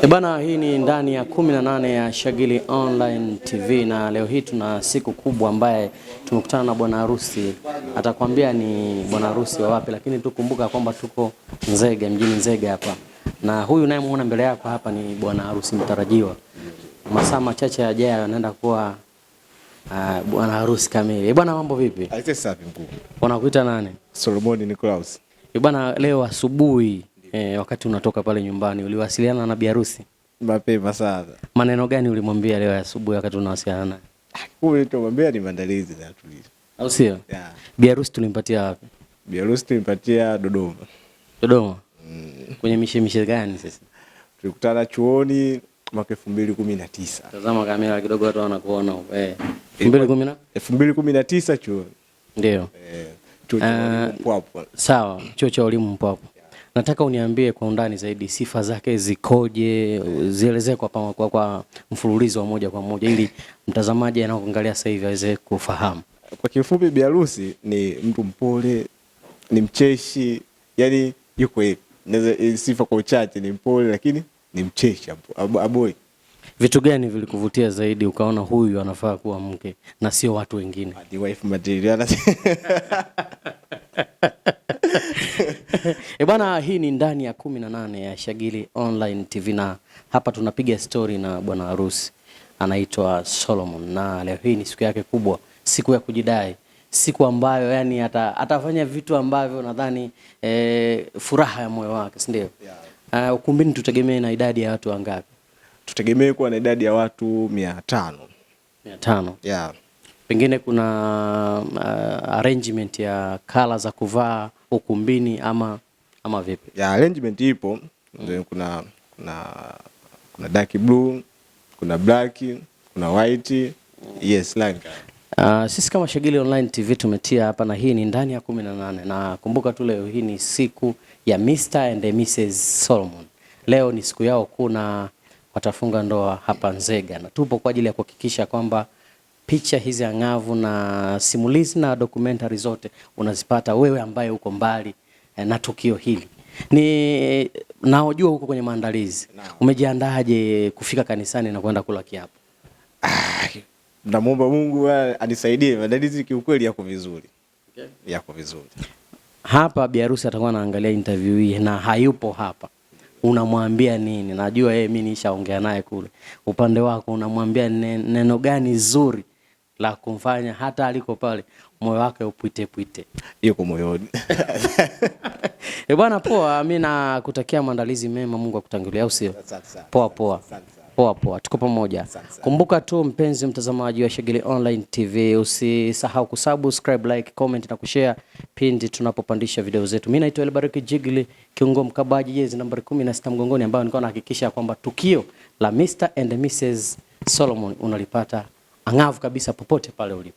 Bana, hii ni ndani ya 18 ya Shagili Online TV na leo hii tuna siku kubwa ambaye tumekutana na bwana harusi. Atakwambia ni bwana harusi wa wapi, lakini tukumbuka kwamba tuko Nzega, mjini Nzega hapa. Na huyu unayemuona mbele yako hapa ni bwana harusi mtarajiwa. Masaa machache yajayo anaenda kuwa bwana harusi kamili. Bwana, mambo vipi? Aise, safi mkuu. Unakuita nani? Solomon Nicholas. Bwana, leo asubuhi wakati unatoka pale nyumbani uliwasiliana na bi harusi? Mapema sana. Maneno gani ulimwambia leo asubuhi wakati unawasiliana naye? Nilichomwambia ni maandalizi na tulizo. Au sio? Yeah. Bi harusi tulimpatia wapi? Bi harusi tulimpatia Dodoma. Dodoma? Kwenye mishemishe gani sasa? Tulikutana chuoni mwaka 2019. Tazama kamera kidogo watu wanakuona. 2019 chuoni. Ndio. Chuo cha walimu Mpwapwa. Sawa, chuo cha walimu Mpwapwa. Nataka uniambie kwa undani zaidi sifa zake zikoje, zielezee kwa mfululizo wa moja kwa moja ili mtazamaji anaoangalia sasa hivi aweze kufahamu. Kwa kifupi, bi harusi ni mtu mpole, ni mcheshi, yani yuko hivi. Naweza sifa kwa uchache, ni mpole lakini ni mcheshi aboi. Vitu gani vilikuvutia zaidi ukaona huyu anafaa kuwa mke na sio watu wengine? The wife material. Bwana, hii ni ndani ya 18 ya Shagili Online TV na hapa tunapiga story na bwana harusi. Anaitwa Solomon na leo hii ni siku yake kubwa, siku ya kujidai, siku ambayo yani atafanya vitu ambavyo nadhani furaha ya moyo wake, si ndio? Yeah. Ukumbini tutegemee na idadi ya watu wangapi? Tutegemee kuwa na idadi ya watu 500. 500. Yeah. Pengine kuna arrangement ya color za kuvaa ukumbini ama vipi? Ya arrangement ipo. Kuna dark blue, kuna black, kuna white. Yes, like. Sisi kama Shagili Online TV tumetia hapa na hii ni ndani ya 18 na kumbuka tu leo hii ni siku ya Mr. and Mrs. Solomon. Leo ni siku yao kuna watafunga ndoa hapa Nzega na tupo kwa ajili ya kuhakikisha kwamba picha hizi angavu na simulizi na documentary zote unazipata wewe ambaye uko mbali na tukio hili. Ni naojua huko kwenye maandalizi. Umejiandaaje kufika kanisani na kwenda kula kiapo? Namuomba Mungu anisaidie. Maandalizi kiukweli yako vizuri. Okay. Yako vizuri. Hapa bi harusi atakuwa anaangalia interview hii na hayupo hapa. Unamwambia nini? Najua mimi nishaongea naye kule. Upande wako unamwambia neno gani zuri la kumfanya hata aliko pale moyo wake upite pite? Yuko moyoni. Bwana, poa, mimi nakutakia maandalizi mema, Mungu akutangulie, au sio? Poa poa. Poa poa, tuko pamoja. Kumbuka tu mpenzi mtazamaji wa Shagili Online TV, usisahau kusubscribe, like, comment na kushare pindi tunapopandisha video zetu. Mimi naitwa Elbariki Jigli, kiungo mkabaji jezi nambari 16 mgongoni, ambayo nilikuwa nahakikisha kwamba tukio la Mr. and Mrs. Solomon unalipata angavu kabisa popote pale ulipo.